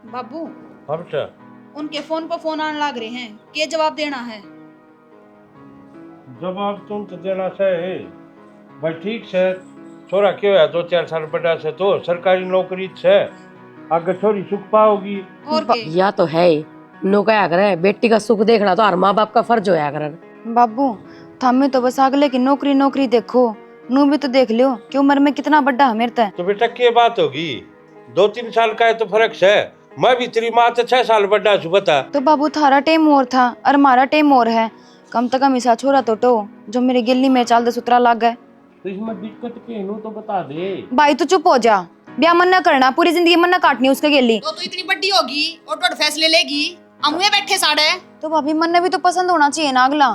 बाबू हम से उनके फोन पर फोन आने लग रहे हैं, क्या जवाब देना है? जवाब तुम तो देना से भाई ठीक से छोरा क्यों है 2-4 साल बड़ा से तो सरकारी नौकरी से आगे छोरी सुख पाओगी। और के या तो है ही नो क्या करे, बेटी का सुख देखना तो हर माँ बाप का फर्ज होया करे। बाबू थामे तो बस अगले की नौकरी नौकरी देखो, नू भी तो देख लियो कि उम्र में कितना बड़ा है मेरे तय। तो बेटा क्या बात होगी, 2-3 साल का है तो फर्क है। मैं भी तेरी माँ से 6 साल बड़ा छू बता। तो बाबू थारा टाइम और था और हमारा टाइम और है, कम से कम ऐसा छोरा तो जो मेरी गिल्ली में चाल दे सुतरा लग गए। तो इसमें दिक्कत क्या है तो बता दे। भाई तू चुप हो जा, ब्याह मन न करना, पूरी जिंदगी मन न काटनी उसके गिल्ली। तो तू इतनी बड़ी होगी और तो फैसले लेगी, हम हुए बैठे साड़े। तो भाभी मन ने भी तो पसंद होना चाहिए ना अगला।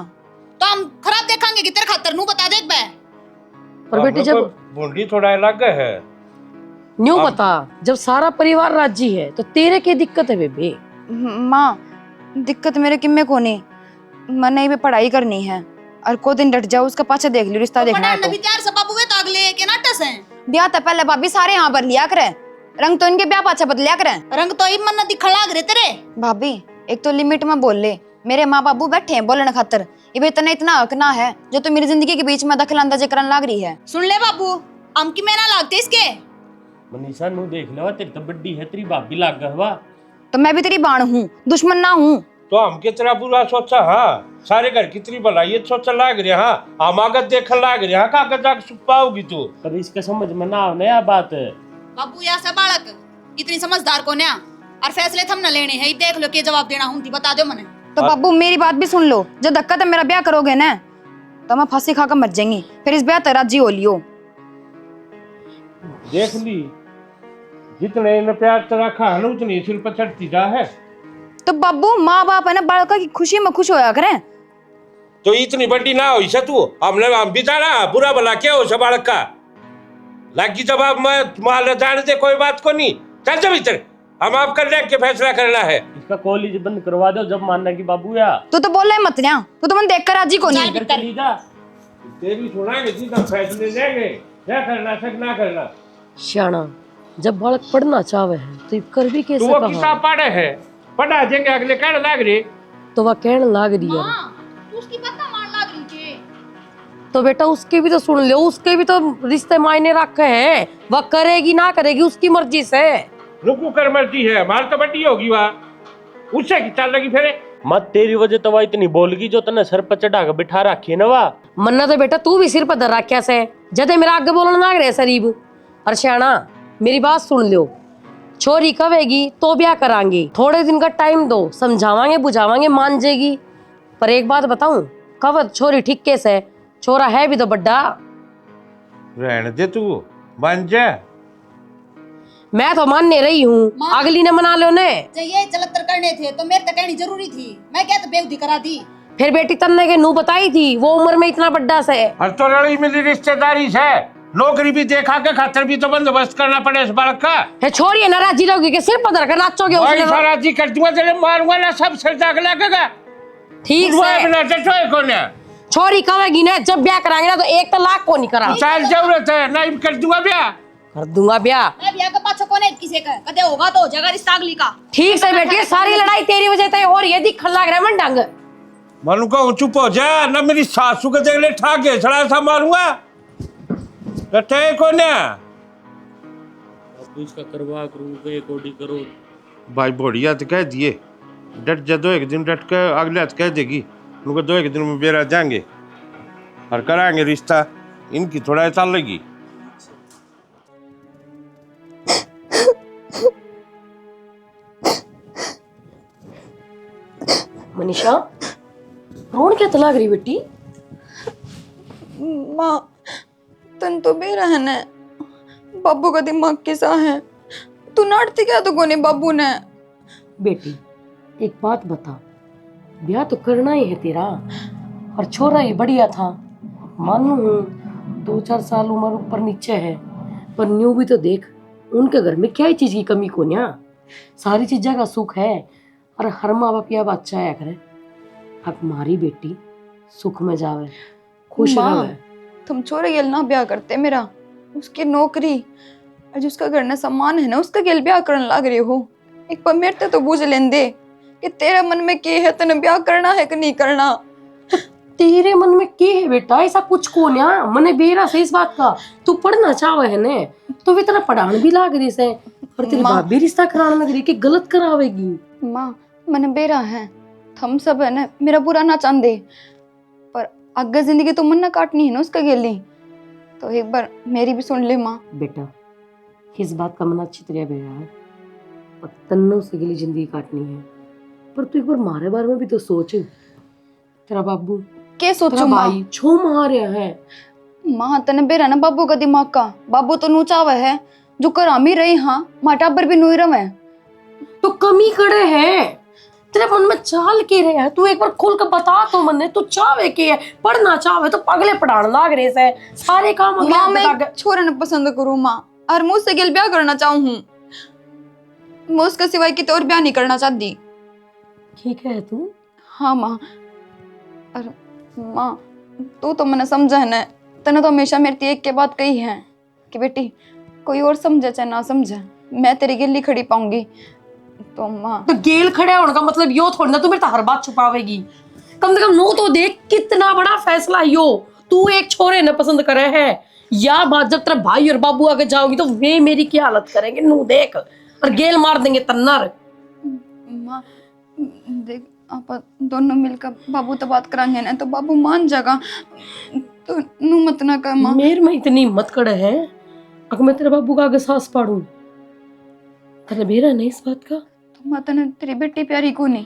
तो हम खराब देखेंगे कि तेरे खातर नू बता देख बे। पर बेटी जब बूंदी थोड़ा अलग है न्यू बता, जब सारा परिवार राजी है तो तेरे की दिक्कत है बेबी? माँ दिक्कत मेरे किम्मे को नहीं, मैंने भी पढ़ाई करनी है और को दिन डट जाओ उसका पाछे देख लियो, रिश्ता देखना है तो। नबी त्यार से बाबू वे तो अगले के नाटस हैं। ब्याह तो पहले भाभी सारे यहाँ पर लिया करे, रंग तो इनके ब्याह पाछे बदलिया करे। रंग तो ही मन दिखण लाग रहे तेरे। भाभी एक तो लिमिट में बोल ले, मेरे माँ बाबू बैठे हैं बोलने खातर, ये इतना इतना हक ना है जो तो मेरी जिंदगी के बीच में दखल अंदाजी करने लग रही है। सुन ले बाबू, हम की मेना लागते इसके। मनीषा नु देख लो, तेरी तो बड्डी है, तेरी भाभी लाग गवा। तो मैं भी तेरी बाण हूँ, दुश्मन ना हूँ। तो हम कितना बुरा सोचा। हाँ सारे घर कितनी भलाई ये सोचा लाग रहे। हाँ हम आगत देखने लाग रहे। हाँ कागज जाके सुख पाओगी तू। पर इसका समझ में ना नया बात है। बाबू या सब बालक इतनी समझदार को ना और फैसले थम न लेने हैं, देख लो के जवाब देना हूं, बता दो मने। तो बाबू मेरी बात भी सुन लो, जब धक्का तो मेरा ब्याह करोगे ना तो मैं फांसी खाकर मर जाएंगी, फिर इस ब्याह तक राजी हो लियो। देख ली जितने इन्हें प्यार से रखा है ना उतनी सिर पर चढ़ती जा है। तो बाबू माँ बाप है ना, बालका की खुशी में खुश होया करें। तो इतनी बड़ी ना हो इसे तू हमने हम बिताना बुरा भला क्या हो सब बालक का लागी जवाब मैं तुम्हारा जाने दे कोई बात को नहीं। चल जब इधर हम आप कर के फैसला करना है। इसका कॉलेज बंद करवा दो जब मानना की बाबू या तू तो बोल रहे मत ना, तू तो मन देख कर राजी को नहीं। चली जा। तेरी सुनाएंगे सीधा फैसले लेंगे क्या करना सब ना करना। श्याणा जब बालक पढ़ना चाहे है तो कर भी कैसे तू वो कहा? किताब पढ़े है पढ़ा देंगे अगले कहने लाग रही। तो वह कहने लाग रही है तू उसकी बात ना मान लाग रही के। तो बेटा उसके भी तो सुन लो, उसके भी तो रिश्ते मायने रखे हैं। वह करेगी ना करेगी उसकी मर्जी से। रुकू कर मर्जी है मार तो बड़ी होगी वहाँ उससे की चाल लगी फिर। मत तेरी वजह तो वह इतनी बोलगी जो तने सर पर चढ़ा कर बिठा रखी है ना वा। मन्ना तो बेटा तू भी सिर पर धर रखा से जदे मेरा आगे बोलने लग रहे सरीब। और श्याणा मेरी बात सुन लो, छोरी कवेगी तो ब्याह करांगे, थोड़े दिन का टाइम दो, समझावांगे बुझावांगे मान जाएगी। पर एक बात बताऊं, कब छोरी ठीक कैसे, छोरा है भी तो बड्डा। रहने दे तू मान जा। मैं तो मानने रही हूँ, अगली ने मना लो ने। जब ये जलतर करने थे तो मेरे तक कहनी जरूरी थी, मैं क्या तो बेवदी करा दी। फिर बेटी तन्ने के नू बताई थी वो उम्र में इतना बड्डा से। और तो लड़ी मिली रिश्तेदारी से नौकरी भी देखा के खातर भी तो बंदोबस्त करना पड़े इस बालक का है। छोड़िए नाराजी रहोगी कि सिर पधर कर नाचोगे उसने। राजी कर दूंगा तेरे मारूंगा ना सब सिर जाग लगेगा। ठीक से छोरी कहेगी ना जब ब्याह कराएंगे ना तो 1 लाख को नहीं करा। जरूरत है नहीं कर दूंगा ब्याह। कर दूंगा ब्याह। मैं ब्याह का पाछा कोने किसे का कदे होगा तो हो जाएगा रिश्ता अगली का। ठीक से बेटी सारी लड़ाई तेरी वजह से हो रही है, दिखने लग रहा है मन ढंग। मानू को चुप हो जा ना मेरी सासू के देख ले ठाके सड़ा सा मारूंगा कटे को ना। अब इसका करवा करूँ एक कोडी करो भाई बढ़िया तो कह दिए डट जा 2-1 दिन डट के अगले हाथ कह देगी उनको 2-1 दिन में बेरा जाएंगे और कराएंगे रिश्ता। इनकी थोड़ा चाल लगी। मनीषा रोन क्या तलाक रही बेटी? माँ तन तो बेरहन है, बाबू का दिमाग कैसा है, तू नाटती क्या तो कोने बाबू ने। बेटी एक बात बता, ब्याह तो करना ही है तेरा और छोरा ही बढ़िया था। मानू 2-4 साल उम्र ऊपर नीचे है पर न्यू भी तो देख, उनके घर में क्या ही चीज की कमी को न्या, सारी चीजा का सुख है। और हर माँ बाप यह बात चाहे करे अब हमारी बेटी सुख में जावे खुश रहे। तुम छोरे गेल ना ब्याह करते मेरा, उसकी नौकरी और जिसका घर ना सम्मान है ना उसका गेल ब्याह करने लग रहे हो। एक बार मेरे तो बूझ लेंदे कि तेरे मन में क्या है, तने ब्याह करना है कि नहीं करना। तेरे मन में क्या है बेटा, ऐसा कुछ को ना मने बेरा से इस बात का। तू पढ़ना चाहे है ने तो वे तेरा पढ़ाने भी लाग रही से, और तेरी माँ। भाभी रिश्ता कराने लग रही कि गलत करावेगी। माँ मन बेरा है, हम सब है ना मेरा बुरा ना चाहते, पर आगे जिंदगी तो मन ना काटनी है ना उसका गेली, तो एक बार मेरी भी सुन ले माँ। बेटा इस बात का मन अच्छी तरह बेरा है, पर तन्नों से के लिए जिंदगी काटनी है। पर तू एक बार मारे बारे में भी तो सोच, तेरा बाबू के सोचू तेरा माँ? भाई छो मारे है। माँ तने बेरा ना बाबू का दिमाग का, बाबू तो नूचावे है जो कर हम ही रही, हाँ माँ टाबर भी नुई रवे। तो कमी करे है, तेरे मन में चाल के रहे है, तू एक बार खुल कर बता तो मने तू चाहे के है, पढ़ना चाहे तो अगले पढ़ाने लाग रहे से सारे काम अगले माँ मैं बता के। छोरा ने पसंद करूँ माँ, और मुझसे गेल ब्याह करना चाहूँ हूँ, मैं उसके सिवाय किसी और ब्याह नहीं करना चाहती। ठीक है तू। हाँ माँ, और माँ तू तो मैंने समझा है ना, तने तो हमेशा मेरी एक के बात कही है कि बेटी कोई और समझे चाहे ना समझे, मैं तेरी गिल्ली खड़ी पाऊंगी। तो माँ तो गेल खड़े होने का मतलब यो थोड़ी ना तू मेरे तो हर बात छुपावेगी। कम से कम नो तो देख कितना बड़ा फैसला यो, तू एक छोरे ने पसंद करे है, या बात जब तेरा भाई और बाबू आगे जाओगी तो वे मेरी क्या हालत करेंगे नू देख, और गेल मार देंगे तन्नर। माँ देख आप दोनों मिलकर बाबू तो बात कराएंगे ना, तो बाबू मान जाएगा, तो नू मत ना कर माँ। मेरे में इतनी हिम्मत कड़े है अगर मैं तेरे बाबू का आगे सांस पाड़ू, तेरे बेरा नहीं इस बात का। तो माता ने तेरी बेटी प्यारी को नहीं,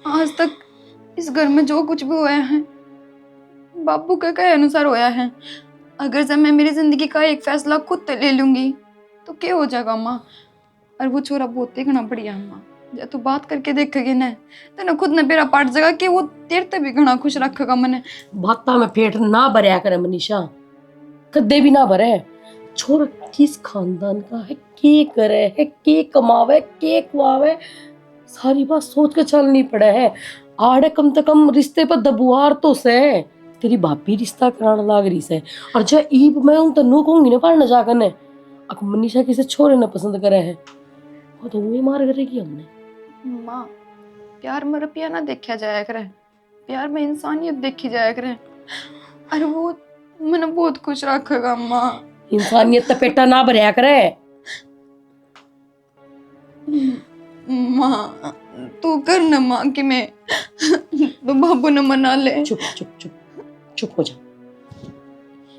आज तक इस घर में जो कुछ भी हुआ है बाबू के कहे अनुसार होया है। अगर जब मैं मेरी जिंदगी का एक फैसला खुद ले लूंगी तो क्या हो जाएगा माँ? और वो छोरा बहुत देखना बढ़िया है माँ, जब तू बात करके देखेगी ना तो ना खुद ने बेरा पाट जाएगा कि वो तेरे ते भी घना खुश रखेगा मने। बाता में पेट ना भरया करे मनीषा, कदे भी ना भरे। छोरा किस खानदान का है, के करे है, के कमावे, के खुआवे, सारी बात सोच के चलनी पड़े है। आड़े कम से कम रिश्ते पर दबुआर तो से, तेरी भाभी रिश्ता कराने लाग रही से, और जो ईब मैं उन तन्नू कहूंगी ना पढ़ने जाकर ने अगर मनीषा किसी छोरे ने पसंद करे है वो तो वही मार करेगी हमने। माँ प्यार में रुपया ना देखा जाया करे, प्यार में इंसानियत देखी जाया करे, और वो मैंने बहुत खुश रखेगा माँ। इंसानियत तो पेटा ना भरया करे। माँ तू कर न माँ कि मैं तो बाबू ने मना ले। चुप चुप चुप चुप हो जा,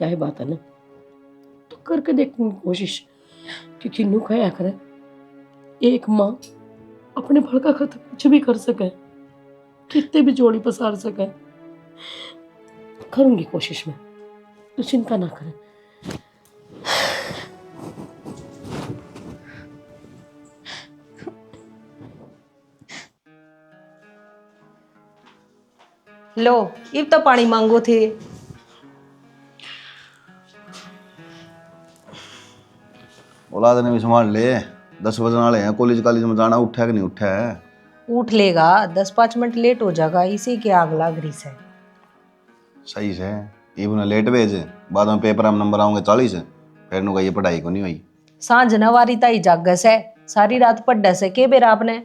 यही बात है ना, तो करके देखने की कोशिश, क्योंकि नू कहा करे एक माँ अपने भड़का खत कुछ भी कर सके, कितने भी जोड़ी पसार सके। करूंगी कोशिश में, तू चिंता ना करे। लो इब तो पानी मांगो थे। औलाद ने भी संभाल ले, 10 बजने वाले हैं, कॉलेज में जाना, उठा कि नहीं उठा है? उठ लेगा, 10-5 मिनट लेट हो जाएगा, इसी के आग लाग रही से। सही से ये भी ना लेट भेज, बाद में पेपर में नंबर आऊंगे 40, फिर नु ये पढ़ाई को नहीं हुई। सांझ नवारी ताई जागस है, सारी रात पढ़ से के बेर आपने।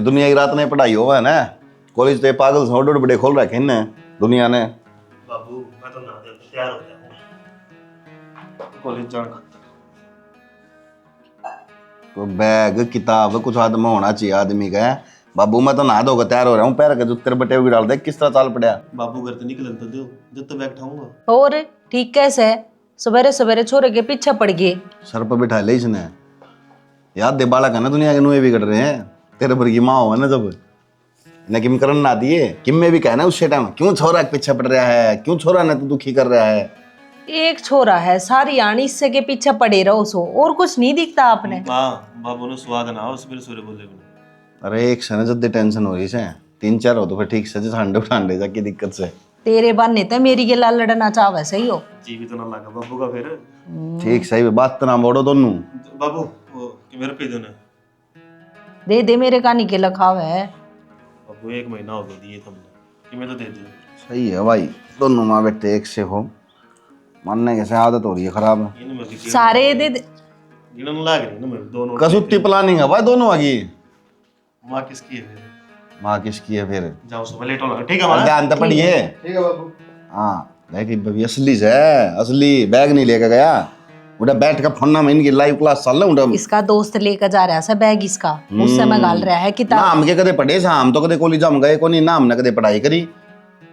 दुनिया की रात ने पढ़ाई हुआ है ना, कॉलेज तो पागल से बड़े खोल रखे ने दुनिया ने। बाबू मैं तो नहा दे तैयार हो जाऊं कॉलेज जाना। तो बैग किताब कुछ हाथ में होना चाहिए आदमी का। बाबू मैं तो नहा धोकर तैयार हो रहा हूँ, पैर के जूते बटे हुए डाल दे, किस तरह चाल पड़ा। बाबू घर तो निकलन तो दो जब तक बैग ठाऊंगा। और ठीक कैसे सवेरे सवेरे छोरे के पीछे पड़ गए। सर पर बिठा ले इसने, याद दे बालक है ना दुनिया के नुए भी कट रहे हैं, तेरे पर की माँ हो ना जब न किम करन ना दिए किम में भी कहना उससे टाइम क्यों छोरा के पीछे पड़ रहा है, क्यों छोरा ने तो दुखी कर रहा है। एक छोरा है, सारी आनी इससे के पीछे पड़े रहो सो, और कुछ नहीं दिखता आपने। बाबू ने स्वाद ना हो सवेरे सवेरे बोले। अरे एक से जब टेंशन हो रही से 3-4 हो तो फिर ठीक से ठंडे ठंडे जाके दिक्कत से तेरे बहाने तो मेरी के लाल लड़ना चाहे सही हो। जी भी तो ना लगा बाबू का फिर। ठीक सही बात तो ना बोलो दोनों। बाबू कि मेरे पे देना दे मेरे कानी के लखाव है। बाबू 1 महीना हो गया दिए तुमने कि मैं तो दे दूं। सही है भाई, दोनों माँ बेटे एक से हो, मानने के से आदत हो रही है खराब। सारे दे गिनन लाग रही ना मेरे दोनों कसुत्ती प्लानिंग है भाई दोनों आगे। माँ किसकी है फिर? माँ किसकी है फिर? जाओ सुबह लेट होना ठीक है माँ। ध्यान तो पड़िए। ठीक है बाबू। हाँ लेकिन भाभी असली से है, असली बैग नहीं लेकर गया। उड़ा बैठ कर फोन में इनकी लाइव क्लास चल रहा उड़ा। इसका दोस्त लेकर जा रहा है बैग इसका, उससे मैं गाल रहा है ना किताब। हम के कदे पढ़े सा, हम तो कदे कॉलेज हम गए को नहीं ना, हमने कदे पढ़ाई करी।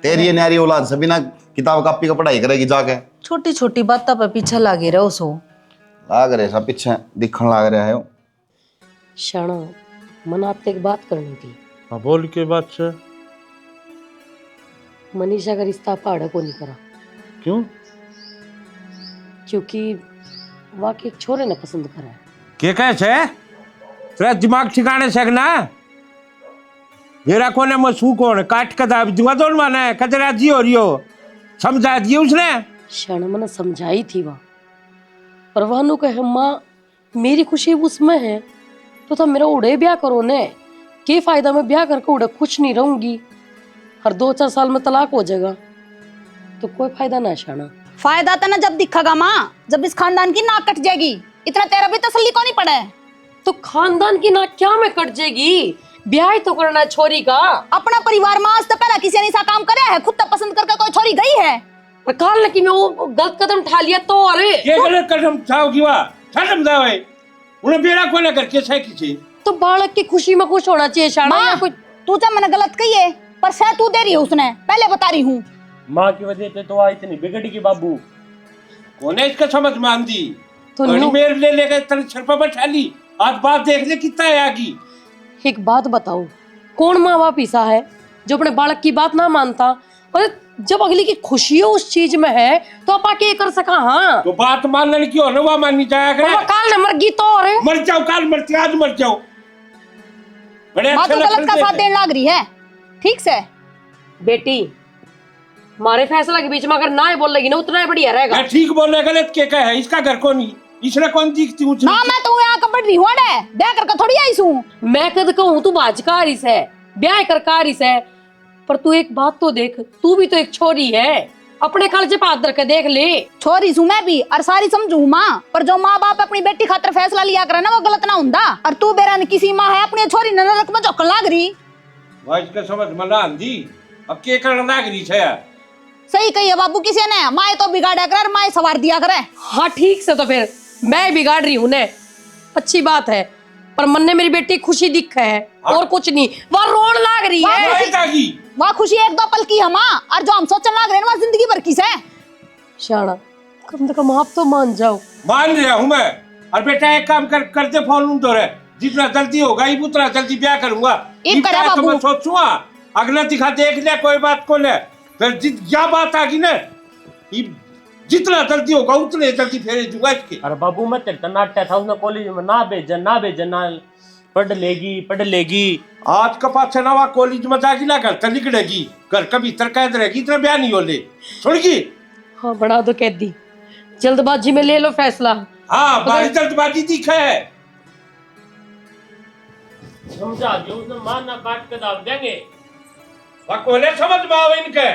तेरी ये न्यारी औलाद सभी ना किताब कापी का पढ़ाई करेगी जाके। छोटी छोटी बातों पर पीछे लगे रहो सो। लाग रहे सब पीछे दिखने लाग रहा है। शाना मन आपसे एक बात करनी थी। हाँ बोल के बात से। मनीषा का रिश्ता पहाड़ को नहीं करा क्यों? क्योंकि वाकई एक छोरे ने पसंद करा है। के कैसे तेरा दिमाग ठिकाने से ना? मेरा कोने मसू कौन काट का दाब दूंगा दोन माना है कदरा जी हो रही हो, समझा दिए उसने। शाना मैंने समझाई थी वहाँ, पर वहां कहे माँ मेरी खुशी उसमें है तो मेरा उड़े ब्याह करो ने, के फायदा मैं ब्याह करके उड़े खुश नहीं रहूंगी, हर 2-4 साल में तलाक हो जाएगा तो कोई फायदा ना। शाना फायदा तो ना जब दिखेगा माँ, जब इस खानदान की नाक कट जाएगी। इतना तेरा भी तसल्ली को नहीं पड़ा है। तो खानदान की नाक क्या में कट जाएगी? ब्याह ही तो करना है छोरी का। अपना परिवार में आज तक पहला किसी ने ऐसा काम करा है? खुद तक पसंद करके कोई छोरी गई है? पर काल कि मैं वो गलत कदम उठा लिया तो अरे ये गलत कदम उठाओगी वाह शर्म जावे उन्हें बेरा को लेकर के सह किसी तो बालक की खुशी में खुश होना चाहिए। शाना या माँ कोई तू जब मैंने गलत कही है पर सह तू दे रही है उसने, पहले बता रही हूँ। माँ की वजह से तो आज इतनी बिगड़ गई बाबू। कोने इसका समझ मान दी तो तो नो- मेरे ले लेकर तेरे सर पर बैठा ली। आज बात देख ले कितना है आगी। एक बात बताओ, कौन माँ बाप ऐसा है जो अपने बालक की बात ना मानता? और जब अगली की खुशी हो उस चीज में है तो आप आके ये कर सका। हाँ तो बात मानने की हो ना वह माननी जाया करे। और काल ने मर गई तो अरे मर जाओ काल मरती आज मर जाओ। बड़े माँ अच्छे तो गलत लक्षण का साथ देते। देने लग रही है। ठीक से बेटी हमारे फैसला के बीच में अगर ना ही बोल लगी ना उतना ही बढ़िया रहेगा। मैं ठीक बोलने गलत के है इसका घर को नहीं, इसने कौन दिखती हूँ ना मैं तो यहाँ कपड़ रही हूँ ब्याह करके थोड़ी आई हूँ। मैं कद कहूँ तू बाजकारिस है, ब्याह कर कारिस है, पर तू एक बात तो देख, तू भी तो एक छोरी है, अपने खर्चे पे हाथ रख के देख ले। छोरी हूँ मैं भी और सारी समझू माँ, पर जो माँ बाप अपनी बेटी खातर फैसला लिया करे ना वो गलत ना हुंदा। और तू बेरा ने किसी माँ है अपनी छोरी ने नरक में झोंकन लाग रही। वह इसका समझ मना आंधी अब के करना लाग रही है यार। सही कही है बाबू, किसी ने माए तो बिगाड़ा करे माए सवार दिया करे। हाँ ठीक से तो फिर मैं बिगाड़ रही हूँ ने, अच्छी बात है, पर मन ने मेरी बेटी खुशी दिख है और कुछ नहीं, वह रोन लाग रही है। वहाँ खुशी 1-2 पल की है माँ, और जो हम सोचने लग रहे हैं वहाँ जिंदगी भर की है। शाना कम से कम आप तो मान जाओ। मान रहा हूँ मैं। और बेटा एक काम कर दे फोन तो रहे, जितना जल्दी होगा ही उतना जल्दी ब्याह करूंगा। एक करा तो बाबू। मैं सोचूंगा अगला दिखा देख ले कोई बात को ले, फिर क्या बात आ गई ना जितना जल्दी होगा उतने जल्दी फेरे दूंगा इसके। अरे बाबू मैं तेरे नाट्य था उसने कॉलेज में ना भेजन ना पढ़ लेगी। आज का पास नवा कॉलेज में जागी ना घर तक निकलेगी, घर का भीतर कैद रहेगी, इतना ब्याह नहीं हो ले सुनगी। हाँ बना दो कैदी, जल्दबाजी में ले लो फैसला। हाँ बारी जल्दबाजी दिखा है। समझा दियो उसने मार ना काट के दाब देंगे। कोने समझ में आओ इनके।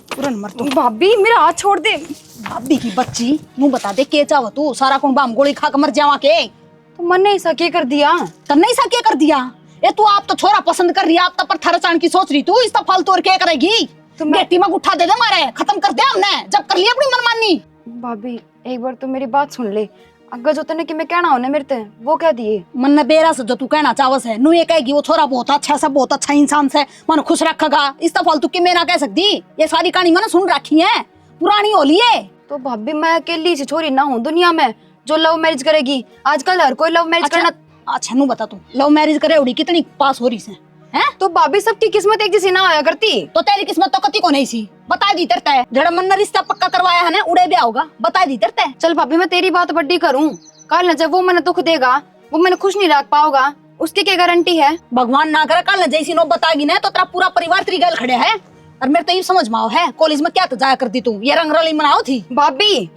तुरंत मर तू। भाभी मेरा हाथ छोड़ दे। भाभी की बच्ची मुंह बता दे के चाहो तू, सारा कुण बाम गोली खा के मर जावा के। तो मन ने ऐसा क्या कर दिया? तब नहीं सा क्या कर दिया? ये तू आप तो छोरा पसंद कर रही है, आप तो पर थरचान की सोच रही तू, इस तो फालतू और क्या करेगी? तो बेटी में उठा दे मारे, खत्म कर दे हमने जब कर लिया अपनी मनमानी। भाभी एक बार तो मेरी बात सुन ले, अगर जो तने कि मैं कहना होने मेरे ते वो कह दिए। मन ने बेरा से जो तू कहना चावस है, नु ये कहेगी वो छोरा बहुत अच्छा से, बहुत अच्छा इंसान से, मन खुश रखेगा, इस तो फालतू की मैं ना कह सकती। ये सारी कहानी मैंने सुन रखी है, पुरानी होली है। तो भाभी मैं अकेली सी छोरी ना हूँ दुनिया में जो लव मैरिज करेगी। आजकल हर कोई लव मैरिज करना। अच्छा नू बता तू लव मैरिज करे उड़ी कितनी पास हो रही से हैं? तो भाभी सबकी किस्मत एक जैसी ना आया करती। तो तेरी किस्मत तो कति को नहीं सी, बता दी तेरता है जड़ा मन ने रिश्ता पक्का करवाया है ना उड़े ब्याह होगा, बता दी तेरता है। चल भाभी मैं तेरी बात बड्डी करूँ, कल न जब वो मैंने दुख देगा वो मैंने खुश नहीं रख पाओगा, उसकी क्या गारंटी है? भगवान ना करे कल जैसी नो बतागी ना तो तेरा पूरा परिवार तेरी गल खड़े है। और मेरे तो ये समझ में आओ है कॉलेज में क्या तो जाया करती तू, ये रंगरली मनाओ थी। भाभी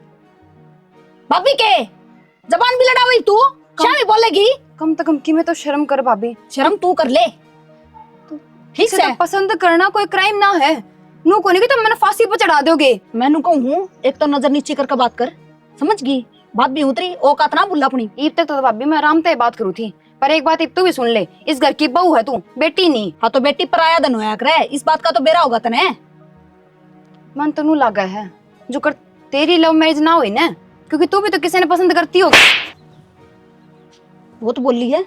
भाभी के जबान भी लड़ा हुई तू, क्या भी बोलेगी? कम से कम की मैं तो शर्म कर भाभी। शर्म तू कर ले ठीक किसी से। को पसंद करना कोई क्राइम ना है, नो को नहीं कि तुम मैंने फांसी पर चढ़ा दोगे। मैंने कहूँ एक तो नजर नीचे करके बात कर, समझ गई? बात भी उतरी औकात ना बुल्ला अपनी। ईब तक तो भाभी मैं आराम से बात करू थी, पर एक बात तू भी सुन ले, इस घर की बहू है तू, बेटी नहीं। हाँ तो बेटी पराया धन होया करे, इस बात का तो बेरा होगा तने। मन तो नू लगा है जो कर तेरी लव मैरिज ना हुई ना, क्योंकि तू भी तो किसी ने पसंद करती होगी। वो तो बोल ली है,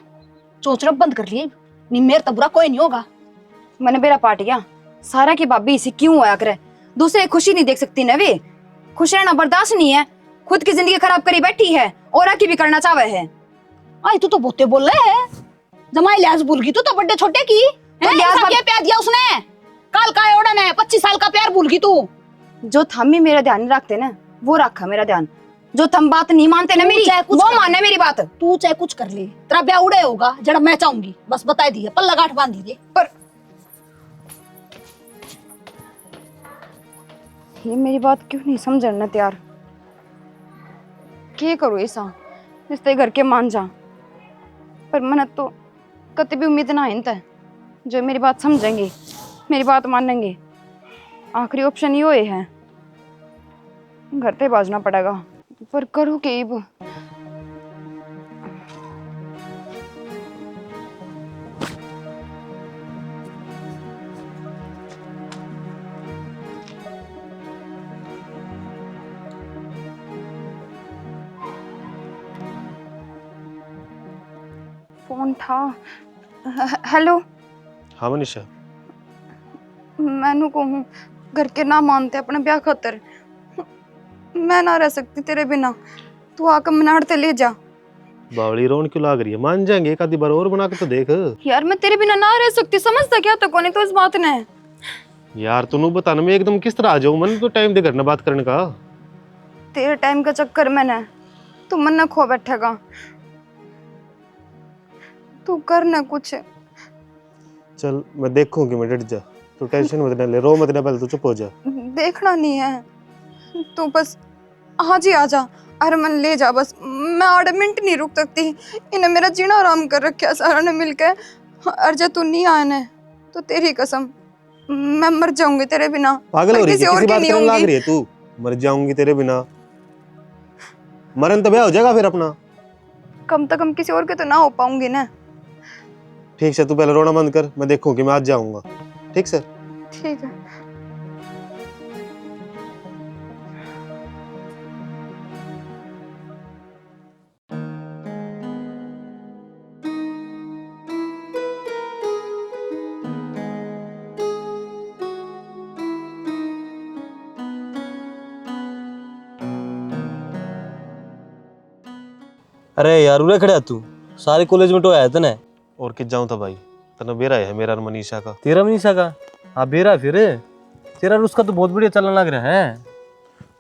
चोचरब बंद कर लिए, नहीं मेरे तो बुरा कोई नहीं होगा। मैंने बेरा पाट गया सारा की भाभी इसी क्यों होया करे, दूसरे खुशी नहीं देख सकती ना वे, खुश रहना बर्दाश्त नहीं है, खुद की जिंदगी खराब करी बैठी है और की भी करना चाहे है। आई तू तो बोते बोल रहे है, जमाई लिहाज भूल गई तू तो बड़े छोटे की। तो लिहाज क्या प्यार दिया उसने, काल का ओढ़न है, 25 साल का प्यार भूल गई तू। जो थम भी मेरा ध्यान नहीं रखते ना, वो रखा मेरा ध्यान, जो थम बात नहीं मानते ना मेरी, वो माने मेरी बात। तू चाहे कुछ कर ले, तेरा ब्याह उड़े होगा जड़ा मैं चाहूंगी, बस बता दिए, पल्ला गांठ बांध दीजिए। पर ये मेरी बात क्यों नहीं समझना तैयार, क्या करो ऐसा रिश्ते घर के मान जा, पर मन तो कभी भी उम्मीद ना है जो मेरी बात समझेंगे, मेरी बात मानेंगे। आखिरी ऑप्शन ये है, घर पे बाजना पड़ेगा, पर करूँ के अब। फोन था। हेलो। हाँ मनीषा, मैनू कहूँ घर के ना मानते अपने ब्याह खातर, मैं ना रह सकती तेरे बिना, तू आकर मनाड़ते ले जा। बावली रोन क्यों लाग रही है, मान जाएंगे, एक आधी बार और बना के तो देख। यार मैं तेरे बिना ना रह सकती, समझता क्या तो कोनी तो इस बात ने। यार तू बताना मैं एकदम किस तरह आ जाऊं, मन तो टाइम दे करना बात करने का। तेरे टाइम का चक्कर में ना तू मन न खो बैठेगा, तू कर ना कुछ। चल मैं देखूंगी, मैं डट जा, तू टेंशन मत ले, रो मत ले, पहले तू चुप हो जा। देखना नहीं है, तू बस आज ही आ जा, अरे मन ले जा बस, मैं 8 मिनट नहीं रुक सकती, इन्हें मेरा जीना आराम कर रखा सारा ने मिलकर। और जब तू नहीं आया ना तो तेरी कसम मैं मर जाऊंगी तेरे बिना। पागल हो रही है, किसी और किसी की बात नहीं करने लाग होंगी। रही है तू, मर जाऊंगी तेरे बिना, मरन तो ब्याह हो जाएगा फिर अपना। कम से कम किसी और के तो ना हो पाऊंगी ना। ठीक है, तू पहले रोना बंद कर, मैं देखूंगी, मैं आज जाऊंगा। ठीक से? ठीक है। अरे यार उरे खड़ा तू, सारे कॉलेज में तो आया था ना। और किस जाऊं था भाई, तना बेरा है मेरा और मनीषा का। तेरा मनीषा का? हाँ बेरा फिर तेरा और उसका तो बहुत बढ़िया चलने लग रहा है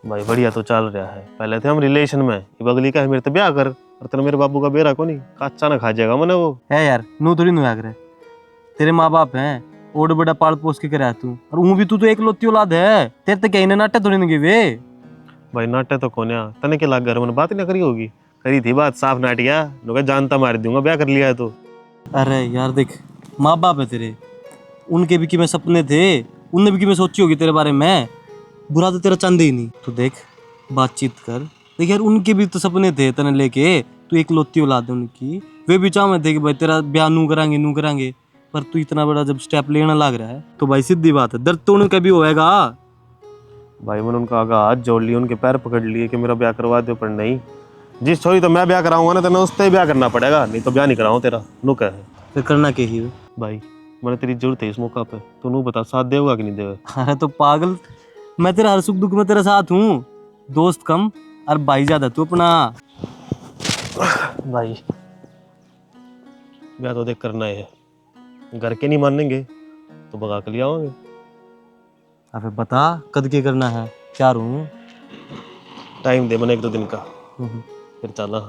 भाई। बढ़िया तो चल रहा है, पहले थे हम रिलेशन में, ये बगली का है मेरे तो ब्याह कर, और तेरा मेरे बाबू का बेरा को नहीं कच्चा ना खा जाएगा मने वो है यार। नू थोड़ी नु आग रहे, तेरे माँ बाप हैं, ओड बड़ा पाल पोस के करा तू, और ऊ भी तू तो एक लौती औलाद है, तेरे तो कहीं ना नाटे थोड़ी नहीं वे। भाई नाटे तो कोन्या तने के लाग घर में बात ना करी होगी, करी थी बात साफ नाटिया, लोग जानता मार दूंगा ब्याह कर लिया है तो। अरे यार देख, माँ बाप है तेरे, उनके भी कि मैं सपने थे, उनने भी कि मैं सोची होगी तेरे बारे में, बुरा तो तेरा चंद ही नहीं। तो देख बातचीत कर, देख यार उनके भी तो सपने थे तने लेके, तू एक लौती औलाद है उनकी, वे भी चाह में थे कि भाई तेरा ब्याह नू करांगे, पर तू इतना बड़ा जब स्टेप लेना लग रहा है तो भाई सीधी बात है, दर्द तो उनका भी होएगा। भाई मैंने उनका आगा हाथ जोड़ लिए, उनके पैर पकड़ लिए कि मेरा ब्याह करवा दो, पर नहीं, जिस छोरी तो मैं ब्याह कराऊंगा ना तेने उससे ही ब्याह करना पड़ेगा, नहीं तो ब्याह नहीं कराऊं तेरा। नु कह है फिर करना के ही भाई, मैंने तेरी जरूरत है इस मौका पे, तो नू बता साथ देगा कि नहीं देगा। अरे तो पागल, मैं तेरा हर सुख दुख में तेरे साथ हूँ, दोस्त कम और भाई ज्यादा तू अपना। भाई ब्याह तो देख करना है, घर के नहीं मानेंगे तो भगा के ले आवांगे। अबे बता कद के करना है, क्या रूँ? टाइम दे मैंने 1-2 दिन का, फिर चला।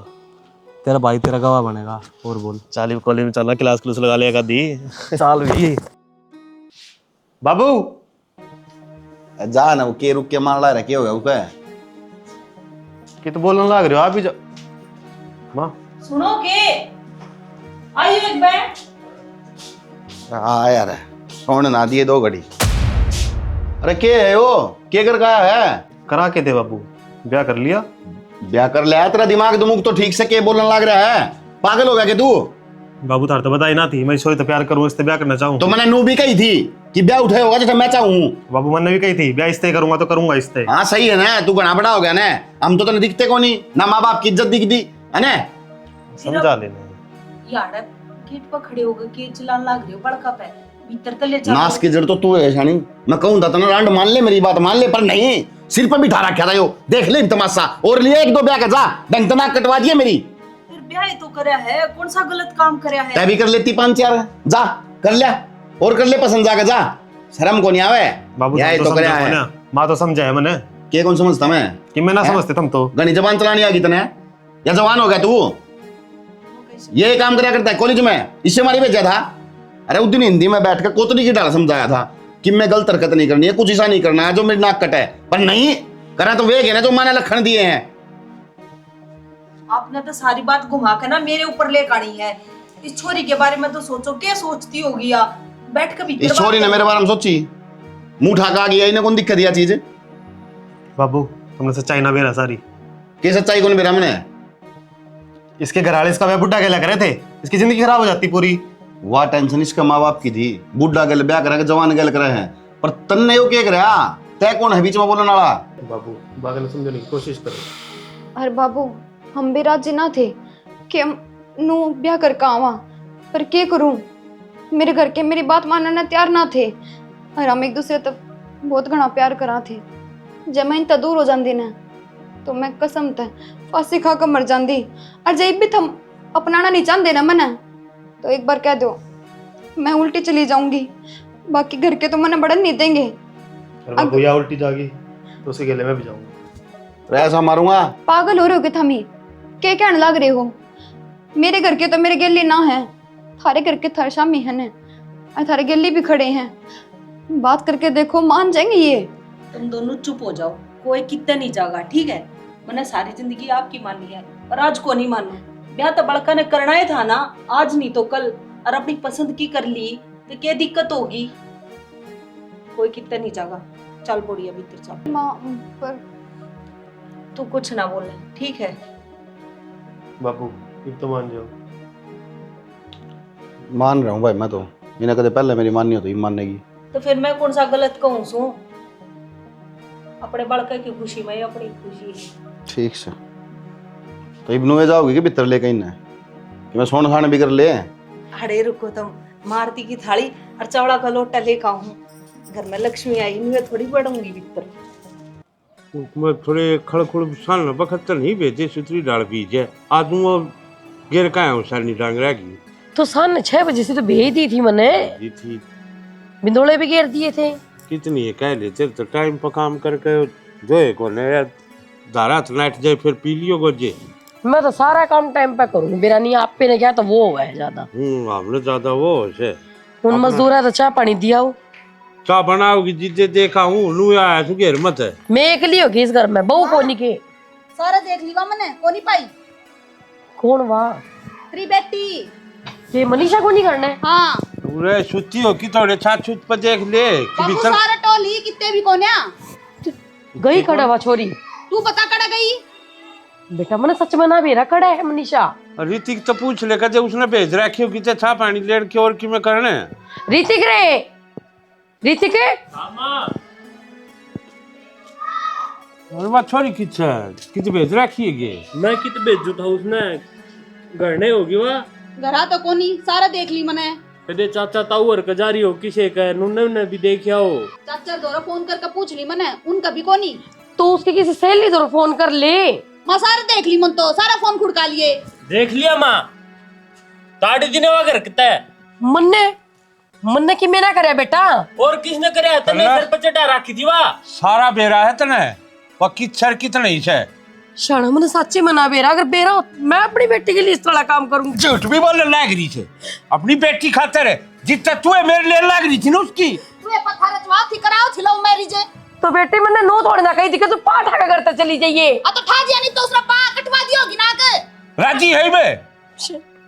तेरा भाई तेरा गवाह बनेगा। और बोल। चाली कॉलेज में चलना, क्लास क्लूस लगा लेगा दी। चाल भी बाबू जा ना, वो के रुक के मार ला रहा, क्या हो गया उसका? कि तो बोलने लग रहे हो आप ही जा। माँ सुनो के आइए एक बैठ। हाँ यार कौन ना दिए 2 घड़ी। अरे के है वो, के कर गया है? करा के थे बाबू, ब्याह कर लिया। ब्याह कर लिया, तेरा दिमाग दुमुक तो ठीक से के बोलने लग रहा है, पागल हो गया कि तू? बाबू थार तो बताई ना थी मैं सोई तो प्यार करूँ इससे ब्याह करना चाहूँ। तो मैंने नू भी कही थी कि ब्याह उठे होगा जैसे मैं चाहूँ। बाबू मैंने भी कही थी ब्याह इससे करूंगा तो करूंगा इससे। हाँ सही है ना, तू घना बड़ा हो गया ना, हम तो तने दिखते को नहीं ना, माँ बाप की इज्जत दिखती है ना। समझा लेना यार गेट पर खड़े होकर के चिल्लाने लग रहे हो, बड़का पे भीतर तो ले चलो। नाश की जड़ तो तू है शानी, मैं कहूँ था रांड मान ले, मेरी बात मान ले, पर नहीं, सिर पर भी ठा रखा था यो, देख ले तमाशा, और लिए 1-2 ब्याह का जा, डंग तनाक कटवा दिए मेरी। फिर ब्याह ही तो करया है, कौन सा गलत काम करया है? तै भी कर लेती 5-4, जा कर लिया, और कर ले पसंद जाकर जा, शर्म को नहीं आवे। बाबू ब्याह तो तो करया समझा है, माँ तो समझा है मैंने के कौन समझता मैं कि मैं ना समझते तुम तो। गणी जबान चलानी आ गई तने, या जवान हो गया तू? ये काम करया करता है कॉलेज में, इससे हमारी भेजा था। अरे उस दिन हिंदी में बैठकर कोतरी की डाला समझाया था कि मैं गलत हरकत नहीं करनी है, कुछ ऐसा नहीं करना है जो मेरी नाक कटे, पर नहीं करा तो वे ना जो मैंने लखन दिए हैं। आपने तो सारी बात घुमा के ना मेरे ऊपर ले आनी है। इस छोरी के बारे में तो सोचो, क्या सोचती होगी या बैठ के इस छोरी ने मेरे बारे में सोची, मुंह ठाका गया, इन्हें कौन दिक्कत दिया चीज? बाबू तुमने सच्चाई ना बेरा सारी। के सच्चाई कौन बेरा मैंने? इसके घरवाले इसका ब्याह बुढ़ा कहला करे थे, इसकी जिंदगी खराब हो जाती पूरी। वह टेंशन इसका माँ बाप की थी, बुढ़ा गल ब्याह करा के जवान गल करे हैं, पर तन्ने यो के करा, तय कौन है बीच में बोलने वाला? बाबू बात ने समझने की कोशिश करो। अरे बाबू हम भी राजी ना थे कि हम नू ब्याह करके आवा, पर क्या करूं, मेरे घर के मेरी बात मानने तैयार ना थे, और हम एक दूसरे तक बहुत घना प्यार करा थे। जब मैं इनता दूर हो जाती ना तो मैं कसम ते फांसी खा कर मर जाती, और जब भी थम अपनाना नहीं चाहते ना मना, तो एक बार कह दो मैं उल्टी चली जाऊंगी, बाकी घर के तो मना बढ़न नहीं देंगे। बाबू या उल्टी जागी तो उसी गले में भी जाऊंगा। ऐसा मारूंगा। पागल हो रहे हो कि थमी, क्या कहने लग रहे हो? मेरे घर के तो मेरे गेली ना है, थारे घर के थारे शामी है ने, और थारे गेली भी खड़े हैं, बात करके देखो मान जाएंगे ये। तुम दोनों चुप हो जाओ, कोई कितने नहीं जागा, ठीक है? मैंने सारी जिंदगी आपकी मानी है, पर आज को नहीं मानू। ब्याह तो बड़का ने करना ही था ना, आज नहीं तो कल, और अपनी पसंद की कर ली तो क्या दिक्कत होगी? कोई कितने नहीं जागा, चल बोड़िया भीतर चल। माँ पर तू कुछ ना बोले, ठीक है? बाबू एक तो मान जाओ। मान रहा हूँ भाई, मैं तो इन्हें कदे पहले मेरी माननी हो तो ये मानेगी। तो फिर मैं कौन सा गलत कहूँ सू? अपने बड़का की खुशी में अपनी खुशी है। ठीक से तो इब्नुए जाओगी कि भीतर ले कहीं ना कि मैं सोन खाने भी कर ले? अरे रुको, तुम मारती की थाली और चौड़ा का लोटा लेकर आऊं, घर में लक्ष्मी आई नहीं, थोड़ी बढ़ूंगी भीतर। मैं थोड़े खड़खुड़ साल न बखतर नहीं भेजे सुतरी डाल बीजे आज वो गिर का है सालनी डांग रहेगी। तो शाम 6 बजे से तो भेज दी थी मैंने, जी थी बिंदोले भी घेर दिए थे। कितनी है कह ले, चल तो टाइम पर काम करके जो है को ने धारा नाइट जाए फिर पी लियो गोजे। मैं तो सारा काम टाइम पे करूँ, मेरा नहीं आप पे ने क्या तो वो है ज्यादा। हमने ज्यादा वो से उन मजदूर है तो चाय पानी दिया हो, चाह बनाओगी जिजे देखा हूँ लू आया तू घेर मत है। मैं अकेली होगी इस घर में, बहू को नहीं के। सारा देख लीवा मैंने, को नहीं पाई। कौन वाह? तेरी बेटी। ये मनीषा को नहीं करना है? हाँ पूरे सुती हो कि थोड़े छात छूत पर देख ले कि बाबू भीतर सारा टोली कितने भी कोन्या। गई खड़ा हुआ छोरी, तू बता कड़ा गई? बेटा मैंने सच में ना भेरा खड़ा है मनीषा। ऋतिक तो पूछ ले कदे उसने भेज रखी हो कि छा पानी लेड़ के और कि मैं करने। ऋतिक रे, ऋतिक और बात छोरी कित भेज रखी है ये? मैं कित भेजू था उसने, घर नहीं होगी वह। घरा तो कोनी, सारा देख ली मैंने। कदे चाचा ताऊ और कजारी हो किसे कह नुन्ने ने भी देखा हो। चाचा दोरा फोन करके पूछ ली मैंने, उनका भी कोनी। तो उसके किसी सहेली जरूर फोन कर ले। माँ सारा देख ली मन तो, सारा फोन खुड़का लिए। देख लिया माँ, ताड़ी दिने वा घर किता है। मन्ने की मेना करे बेटा, और किसने करे? तने सर पर चढ़ा रखी थी वा। सारा बेरा है तने पक्की सर कितने ही है। शाना मैंने सच्ची मना बेरा, अगर बेरा हो मैं अपनी बेटी के लिए इस तरह काम करूंगी। झूठ भी बोलने लग रही है अपनी बेटी खातर है, जितना तू है मेरे लिए लग रही थी ना उसकी। तू पत्थर रचवा थी कराओ थिलो मैरिज। तो बेटी मैंने नो थोड़ी ना कही थी कि तू पाठ आगे करते चली जाइए। आ तो ठा दिया नहीं तो उसने पा कटवा दी होगी ना के। राजी है मैं,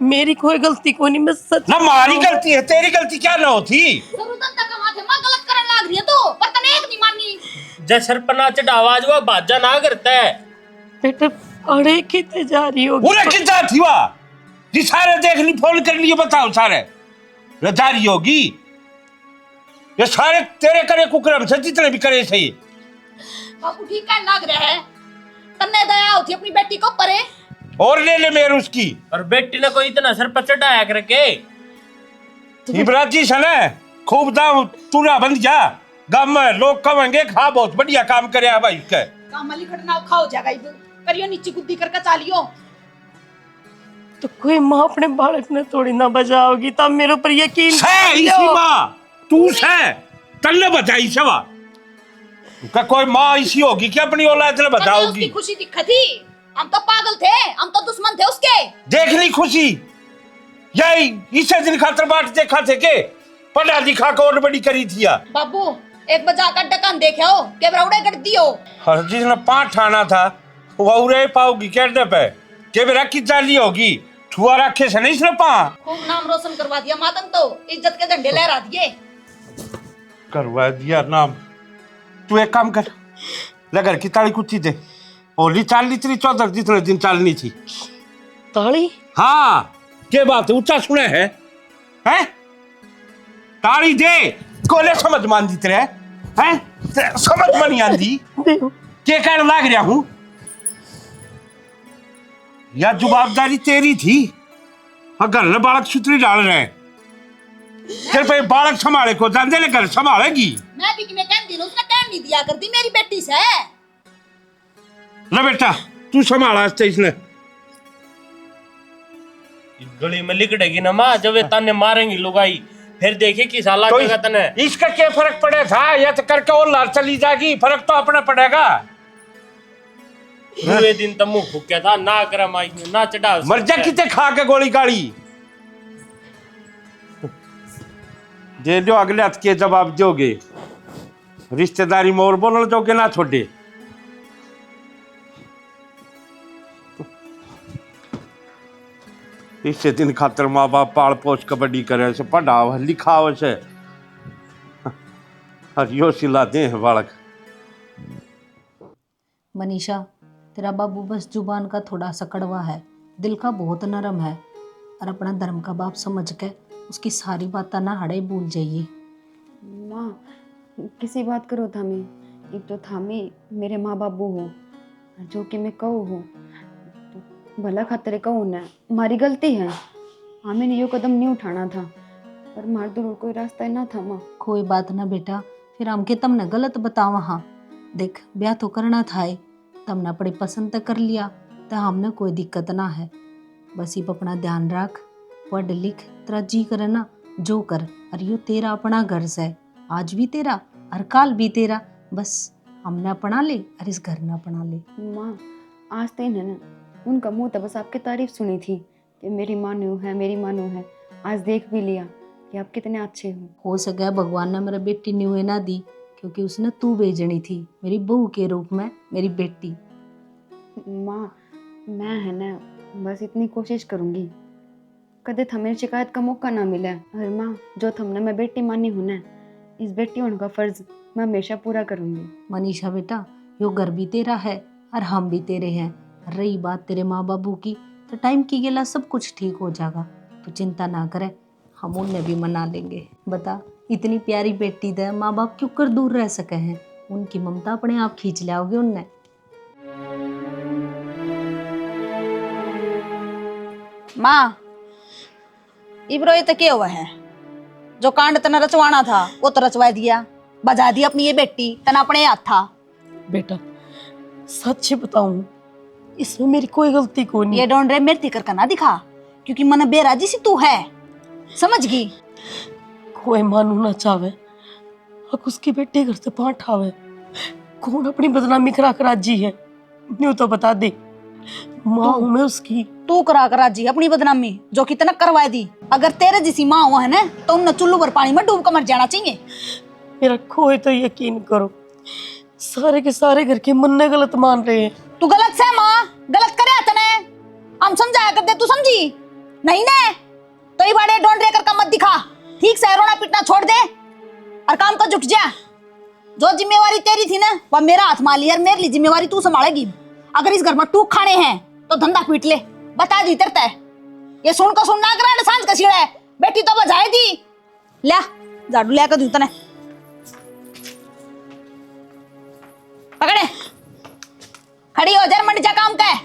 मेरी कोई गलती को नहीं, मैं सच ना मारी गलती है, तेरी गलती क्या ना होती। जरूरत तक कमा थे मां गलत करने लग रही है तू, पर तने एक नहीं माननी। जय सर पना चढ़ावा जो बाजा ना करता है। बेटे अरे कितने जा रही होगी? पूरे कितना थी वह जी सारे देख ली फोन कर लिए बताओ सारे जा रही होगी ये सारे तेरे करे कुकरम से जितने भी करे सही। बापू ठीक है लग रहा है तन्ने दया होती अपनी बेटी को परे और ले ले मेरे उसकी और बेटी ने कोई इतना सर पर चढ़ाया करके इब्राजी से ना खूब दाम तूरा बन जा गांव में लोग कहेंगे खा बहुत बढ़िया काम करे भाई के काम वाली खड़ना खा हो जाएगा इब करियो नीचे गुद्दी करके चालियो। तो कोई माँ अपने बालक ने थोड़ी ना बचाओगी तब मेरे ऊपर यकीन इसी माँ तू से तल्ले बचाई सवा का कोई माँ ऐसी होगी कि अपनी औलाद ने बताओगी। उसकी खुशी दिखा थी हम तो पागल थे हम तो दुश्मन थे उसके देख ली खुशी यही इसे दिन खातर बाट देखा थे के पढ़ा लिखा को और बड़ी करी थी या। बाबू एक बजा कर डकान देखे हो के बराउड़े कर दियो हर जिसने 5 ठाना था वो उरे पाओगी कहने पे के बेरा की जाली होगी छुआ रखे से नहीं इसने पा खूब नाम रोशन करवा दिया मातम तो इज्जत के झंडे लहरा दिए करवा दिया नाम। तू एक काम कर लगर की ताली कुछ दे होली चालनी थी 14 जितने दिन चालनी थी ताली। हाँ के बात है ऊंचा सुने है ताली दे कोले समझ मान दी तेरे हैं समझ में नहीं आंदी के कहने लाग रहा हूं या जवाबदारी तेरी थी अगर न बालक सुतरी डाल रहे तेरे पे बालक संभाले को जान दे ले घर संभालेगी। मैं भी किने कहन दी उसने कहन नहीं दिया करती मेरी बेटी से ले बेटा तू संभाला इसने गली में लिकड़ेगी ना माँ जब ये ताने मारेंगी लुगाई फिर देखे कि साला तो क्या तने इसका क्या फर्क पड़े था या तो करके और लार चली जाएगी फर्क तो अपना पड़ेगा। पूरे दिन तो मुंह फूक था ना करम आई ना चढ़ा मर जा किते खा के गोली गाड़ी दे दो अगले हाथ के जवाब दोगे रिश्तेदारी में और बोलने दोगे ना छोड़े। इससे दिन खातर माँ बाप पाल पोस कबड्डी करे से पढ़ाओ लिखाओ से हरियो सिला दे बालक। मनीषा तेरा बाबू बस जुबान का थोड़ा सा कड़वा है दिल का बहुत नरम है और अपना धर्म का बाप समझ के उसकी सारी बातें ना हड़े भूल जाइए। माँ किसी बात करो थामी एक तो थामी मेरे माँ बाबू हो जो कि मैं कहूँ हूँ तो भला खातिर कहूँ ना हमारी गलती है हमें यो कदम नहीं उठाना था पर मार दूर कोई रास्ता ना था माँ। कोई बात ना बेटा फिर हमके तुमने गलत बतावा। हाँ देख ब्याह तो करना था तुमने अपनी पसंद तक कर लिया तो हमने कोई दिक्कत ना है बस ये अपना ध्यान रख पढ़ लिख तेरा जी करे ना जो कर और यो तेरा अपना घर से आज भी तेरा और काल भी तेरा बस हमने अपना ले और इस घर ने अपना ले। माँ आज तो इन्हें ना उनका मुँह तो बस आपकी तारीफ सुनी थी कि मेरी मानू है मेरी मानू है आज देख भी लिया कि आप कितने अच्छे हो सके भगवान ने मेरा बेटी न्यूए ना दी क्योंकि उसने तू भेजनी थी मेरी बहू के रूप में मेरी बेटी। माँ मैं है ना बस इतनी कोशिश करूँगी कदे थमें शिकायत का मौका ना मिले और माँ जो थमने मैं बेटी मानी हूँ ना इस बेटी होने का फर्ज मैं हमेशा पूरा करूँगी। मनीषा बेटा यो घर भी तेरा है और हम भी तेरे हैं रही बात तेरे माँ बाबू की तो टाइम की गेला सब कुछ ठीक हो जाएगा तो चिंता ना करे हम उन्हें भी मना लेंगे। बता इतनी प्यारी बेटी दे माँ बाप क्यों कर दूर रह सके हैं उनकी ममता अपने आप खींच लाओगे उनने। माँ इब्रो ये तो क्या हुआ है जो कांड तना रचवाना था वो तो रचवा दिया बजा दी अपनी ये बेटी तना अपने हाथ था। बेटा सच बताऊं इसमें मेरी कोई गलती को नहीं। ये डोंट रे मेरे तिकर का ना दिखा क्योंकि मन बेराजी सी तू है समझ गई। कोई मानू ना चाहे अब उसकी बेटे घर से पांठ आवे कौन अपनी बदनामी करा कर राजी है न्यू तो बता दे माँ हूं मैं उसकी। तू करा कर राजी अपनी बदनामी जो कि तने करवा दी अगर तेरे जैसी माँ हुआ है ना तो उन चुल्लू भर पानी में डूब कर मर जाना चाहिए। मेरा कोई तो यकीन करो सारे के सारे घर के मन ने गलत मान रहे हैं। तू गलत से माँ गलत करे तने हम समझाया करते तू समझी नहीं ने तो ये बाड़े डोंट रेकर का मत दिखा ठीक से रोना पीटना छोड़ दे और काम को झुक जा। जो जिम्मेवारी तेरी थी ना वह मेरा हाथ मार लिया मेरे लिए जिम्मेवारी तू संभालेगी अगर इस घर में टूक खाने हैं तो धंधा पीट ले, बता दी तरता है। ये सुन को सुनना कर सांझ का सीड़ा है, बेटी तो बजाए दी। ल्या झाड़ू लिया कर दूतने पकड़े, खड़ी हो जर मंडजा काम का है।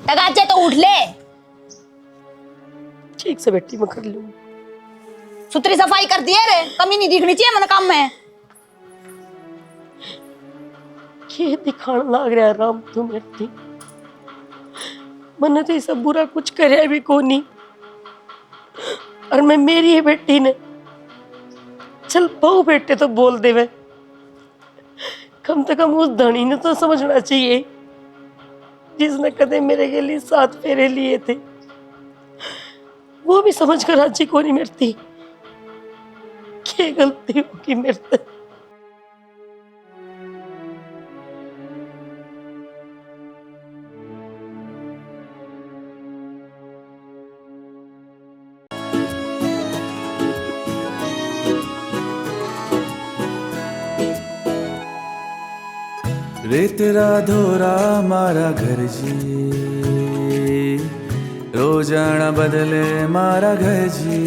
टगाचे तो उठ ले। ठीक से बेटी मैं कर लूंगी। सुथरी सफाई कर दिए रे, कमी नहीं दिखनी चाहिए मन काम में। ये दिखाने लग रहा है राम तू मेरी, मैंने तो ये सब बुरा कुछ करे भी को नहीं, और मैं मेरी ही बेटी ने चल बहु बेटे तो बोल दे वे, कम से कम उस धनी ने तो समझना चाहिए जिसने कदे मेरे के लिए 7 फेरे लिए थे, वो भी समझ कर अच्छी को नहीं मेरती क्या गलती होगी मेरे से। रे तेरा धोरा मारा घर जी, रोजाना बदले मारा घर जी।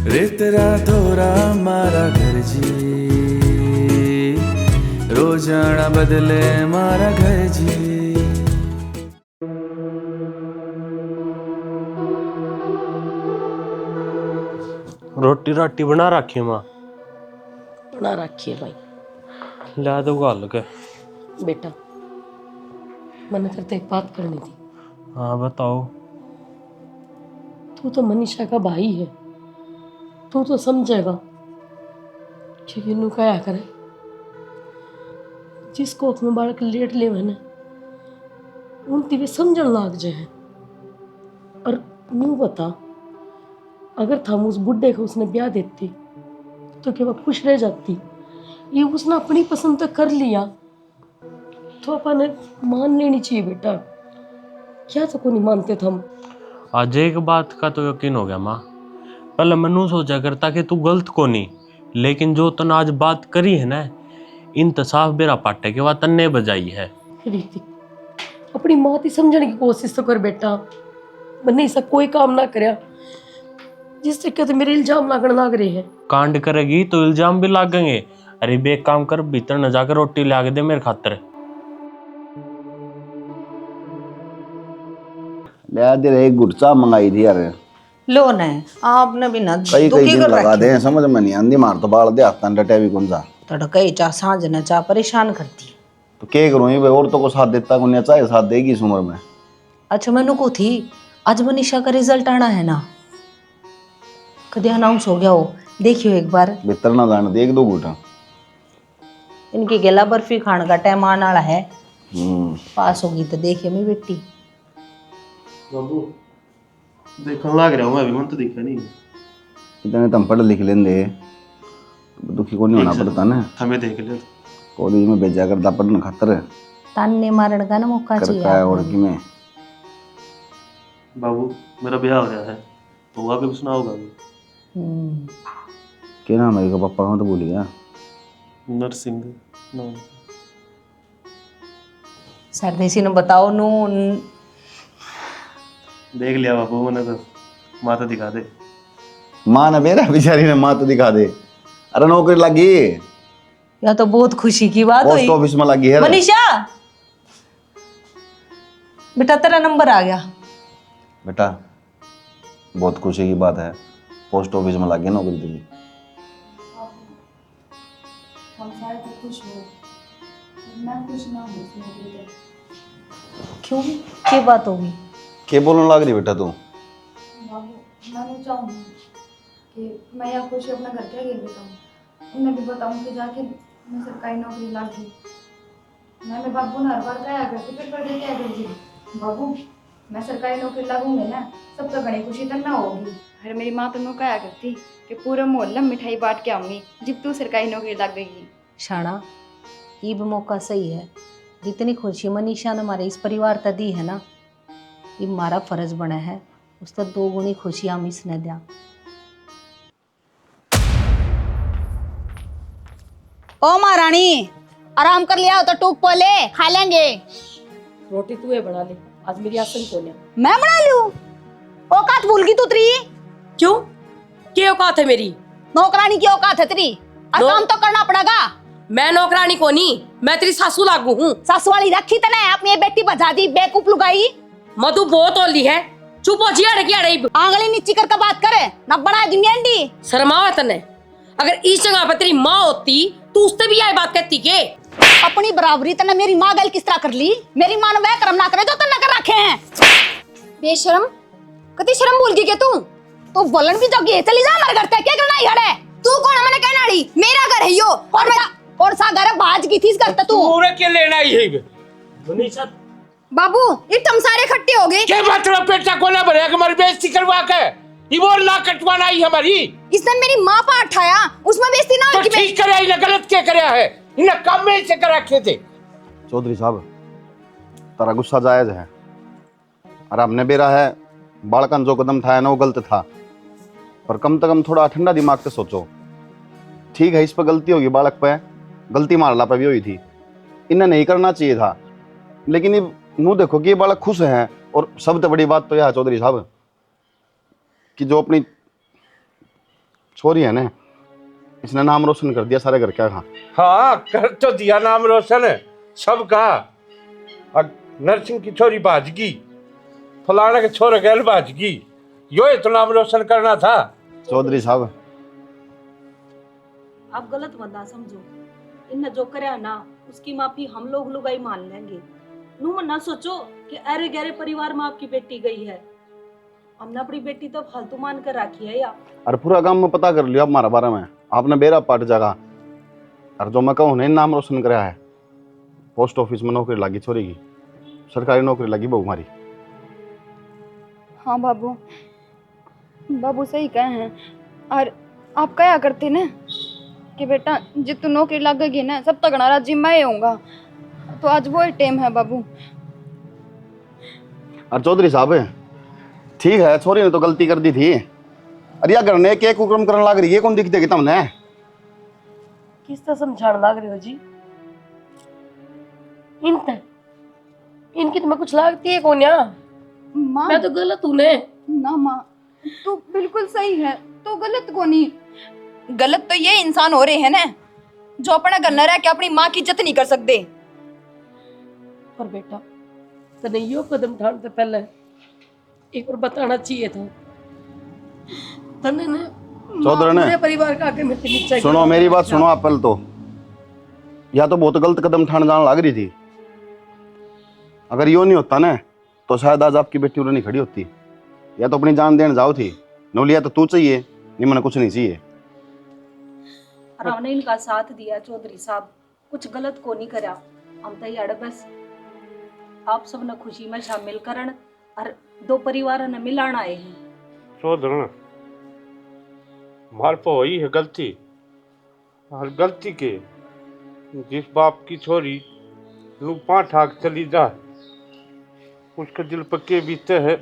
रे तेरा धोरा मारा घर जी, रोजाना बदले मारा घर जी। रोटी राटी बना रखी माँ? बना रखी है भाई। ला दो गाल के। बेटा मैंने तेरे से एक बात करनी थी। हाँ बताओ। तू तो मनीषा का भाई है, तू तो समझेगा क्योंकि इन्हू क्या करे जिसको उसमें बालक लेट ले मैंने उनती भी समझण लाग जाए। और न्यू बता, अगर था उस बुढ़े को उसने ब्याह देती तो क्या वह खुश रह जाती? ये उसने अपनी पसंद तो कर लिया तो अपन मान लेनी चाहिए बेटा। क्या तो को नहीं मानते थे हम। आज एक बात का तो यकीन हो गया माँ, पहले मनु सोचा करता कि तू गलत को नहीं, लेकिन जो तूने आज बात करी है ना, इंतसाफ बेरा पाटे के बाद तन्ने बजाई है। रीति अपनी माँ की समझने की कोशिश तो कर बेटा, मैंने ऐसा कोई काम ना करया जिस तरीके से मेरे इल्जाम लागण लाग रहे हैं। कांड करेगी तो इल्जाम भी लागेंगे। अरे बे काम कर, भीतर न जाकर रोटी ला दे मेरे खातर। ले दे रे, एक गुटचा मंगाई थी यार। लो न आपने भी ना कई दुखी दिन कर लगा रखी। दे, समझ में नहीं आंदी। मार तो बाल दे हाथ डटे भी कौन सा तड़का ही चा सांझ न चा परेशान करती। तो क्या करूं ये औरतों को साथ देता को नहीं चाहे, साथ देगी इस उम्र में। अच्छा मैनू को थी आज मनीषा का रिजल्ट आना है ना, कभी अनाउंस हो गया हो, देखियो एक बार। भीतर ना जाने दे, 1-2 घूटा। इनकी गेला बर्फी खाने का टाइम आने वाला है, पास होगी तो देखिए मेरी बेटी। बाबू देखने लग रहा हूँ मैं अभी, मन तो दिखा नहीं। इतने तुम पढ़ लिख लेंगे तो दुखी को नहीं होना पड़ता ना। हमें देख ले कॉलेज में भेजा करता पढ़ने खातर, ताने मारने का ना मौका कर चाहिए का है और आपको। कि मैं बाबू मेरा ब्याह हो रहा है तो आगे भी सुना होगा। क्या नाम है पापा का, तो भूल गया। नरसिंह नाम। सरदेसी ने बताओ नू। देख लिया बाबू मैंने तो, माता दिखा दे। माँ ने मेरा बेचारी ने माँ तो दिखा दे। अरे नौकरी लगी, या तो बहुत खुशी की बात पोस्ट हुई। ऑफिस में लगी है। मनीषा बेटा तेरा नंबर आ गया। बेटा बहुत खुशी की बात है, पोस्ट ऑफिस में लगी नौकरी तेरी। हम सारे तो खुश हो, मैं खुश ना हूँ इस नौकरी पे। क्यों, क्या बात होगी? क्या बोलने लग रही बेटा तू? बाबू मैं नहीं चाहूँगी कि मैं यहाँ खुश अपना घर क्या गिर बताऊँ, उन्हें भी बताऊँ कि जाके मैं सरकारी नौकरी लग गई। मैं मेरे बाबू ने हर बार कहा करती, फिर पढ़ क्या करती बाबू मैं सरकारी नौकरी लगूंगी ना, सब तो बड़ी खुशी तक ना होगी। अरे मेरी माँ तो नो कहा करती कि पूरा मोहल्ला मिठाई बांट के आऊंगी जब तू सरकारी नौकरी लग गई। शाना ये भी मौका सही है, जितनी खुशी मनीषा ने हमारे इस परिवार तक दी है ना, ये हमारा फर्ज बना है उसका 2 गुणी खुशी हम इसने दिया। ओ महारानी, आराम कर लिया हो तो टूक पोले खा लेंगे। रोटी तू बना ले, आज मेरी आसन को लिया। मैं बना लूं? औकात भूल गई तू तेरी? क्यों? क्या औकात है मेरी? नौकरानी की औकात है तेरी, और काम तो करना पड़ेगा। मैं नौकरानी को नहीं, मैं तेरी सासू लागू हूँ। सासू वाली रखी तने अपनी बेटी बजा दी, बेवकूफ लुगाई। मधु बहुत ओली है, चुप हो जिया रे आंगली नीची करके बात करे ना, बना दी मेंढी। शर्मावा तने? अगर इस जगह पे तेरी माँ होती तू उससे भी यही बात कहती के? अपनी बराबरी तने मेरी माँ गल किस तरह कर ली? मेरी माँ ने वह कर्म ना करे जो तने कर रखे हैं। बेशरम, कति शर्म भूल गई के तू? तो बोलन भी जोगी है, चली जा हमारे घर से, क्या करना है यार? तू कौन है मैंने कहना रही? मेरा घर है यो, और सा घर है, बाज की थी इस घर तू। पूरे के लेना ही है मनीषा। बाबू ये तुम सारे इकट्ठे हो गए। क्या मतलब पेटा कोना भरे हमारी बेइज्जती करवा के? ये वो ला कटवाना ही हमारी। इसने मेरी माँ पर उठाया, उसमें बेइज्जती ना तो होगी। ठीक करे, इन्हें गलत क्या कराया है? इन्हें कम में से कर रखे थे। चौधरी साहब, तारा गुस्सा जायज है, और हमने बेरा है बालकन जो कदम उठाया ना वो गलत था, पर कम से कम थोड़ा ठंडा दिमाग से सोचो। ठीक है, इस पर गलती होगी, बालक पे गलती मारला पे भी हुई थी, इन्हें नहीं करना चाहिए था, लेकिन ये नू देखो कि ये बालक खुश हैं। और सबसे बड़ी बात तो यह है चौधरी साहब कि जो अपनी छोरी है ना, इसने नाम रोशन कर दिया सारे घर का। हाँ, कर तो दिया नाम रोशन है सबका। नरसिंह की छोरी भाजगी, फलाना के छोरे गैल भाजगी, यो तो नाम रोशन करना था। चौधरी साहब, आप गलत मत ना समझो, इनने जो करया ना उसकी माफी हम लोग लुगाई मान लेंगे। नू मत ना सोचो कि अरे गहरे परिवार में आपकी बेटी गई है, हमने अपनी बेटी तो फालतू मान कर रखी है यार। अरे पूरा गांव में पता कर लिया अब हमारा बारे में, आपने बेरा पाट जगह, और जो मैं कहूँ नहीं नाम रोशन कराया है। पोस्ट ऑफिस में नौकरी लगी छोरी की, सरकारी नौकरी लगी बहू हमारी। हाँ बाबू, बाबू सही कहे हैं। और आप क्या करते ना कि बेटा जितू नौकरी लग गई ना, सब तक राज्य मैं होऊंगा, तो आज वो टाइम है बाबू। और चौधरी साहब ठीक है, छोरी ने तो गलती कर दी थी, अरे या घर ने क्या कुकर्म करने लग रही है, कौन दिख देगी तुमने? किस तरह समझाने लग रहे हो जी? इनकी तुम्हें कुछ लगती है कौन या? माँ मैं तो गलत हूँ ने। ना माँ, तू बिल्कुल सही है, तो गलत को नहीं। गलत तो ये इंसान हो रहे हैं ना जो अपना घर न रह के अपनी माँ की इज्जत नहीं कर सकते। पर बेटा तने यो कदम उठाने से पहले एक बार बताना चाहिए था। तने ने चौधरी ने पूरे परिवार का आगे मेरे नीचे सुनो मेरी बात सुनो आप पहले तो, या तो बहुत गलत कदम उठाने जाने लग रही थी। अगर यो नहीं होता ना तो शायद आज आपकी बेटी उन्हें नहीं खड़ी होती, या तो अपनी जान देने जाओ थी, नौलिया तो तू चाहिए, नहीं मैंने कुछ नहीं चाहिए। और हमने इनका साथ दिया चौधरी साहब, कुछ गलत को नहीं करा। हम तो यार बस आप सब ने खुशी में शामिल करन और दो परिवार ने मिलाना आए हैं। चौधरी मार पे वही है गलती, और गलती के जिस बाप की छोरी लू पाँच ठाक चली जा, उसके दिल पर के बीते है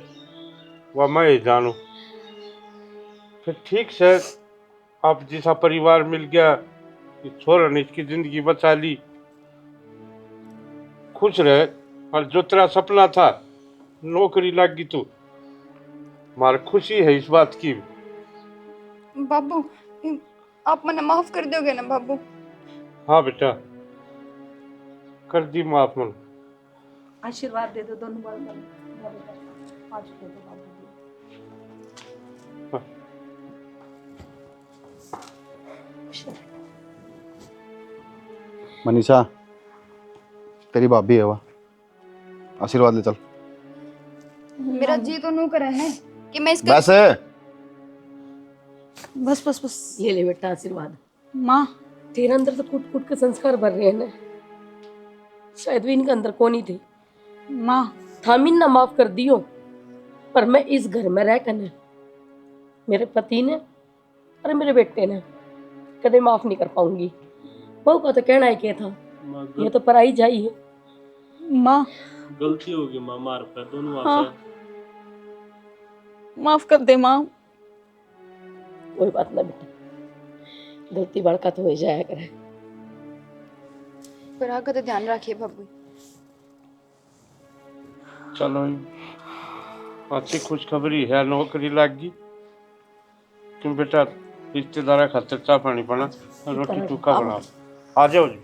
वह मैं ही जानू। फिर ठीक से आप जैसा परिवार मिल गया, इस छोरा ने इसकी जिंदगी बचा ली, खुश रहे, और जो तेरा सपना था नौकरी लग गई, तू मार खुशी है इस बात की। बाबू आप मने माफ कर दोगे ना बाबू? हाँ बेटा, कर दी माफ। मन आशीर्वाद दे दो दोनों बार पाँच दे दो बाबू। मनीषा तेरी भाभी है वह, आशीर्वाद ले चल। मेरा जी तो नू करे है कि मैं इसका वैसे बस बस बस ये ले बेटा आशीर्वाद। माँ तेरे अंदर तो कुट कुट के संस्कार भर रहे हैं ना, शायद भी इनके अंदर कौन ही थे। माँ थामिन ना माफ कर दियो, पर मैं इस घर में रह कर मेरे पति ने और मेरे बेटे ने कदे माफ नहीं कर पाऊंगी। बहू का तो कहना ही क्या था, ये तो पराई जाई है। माँ गलती होगी माँ, मार पे दोनों हाँ। आते माफ कर दे माँ। कोई बात ना बेटा, गलती बड़का तो हो जाया करे। पर आगे तो ध्यान रखिए बाबू। चलो अच्छी खुशखबरी है, नौकरी लग गई। तुम बेटा रिश्तेदार खातर चाह पानी बना, रोटी टुका बना। आ जाओ जी।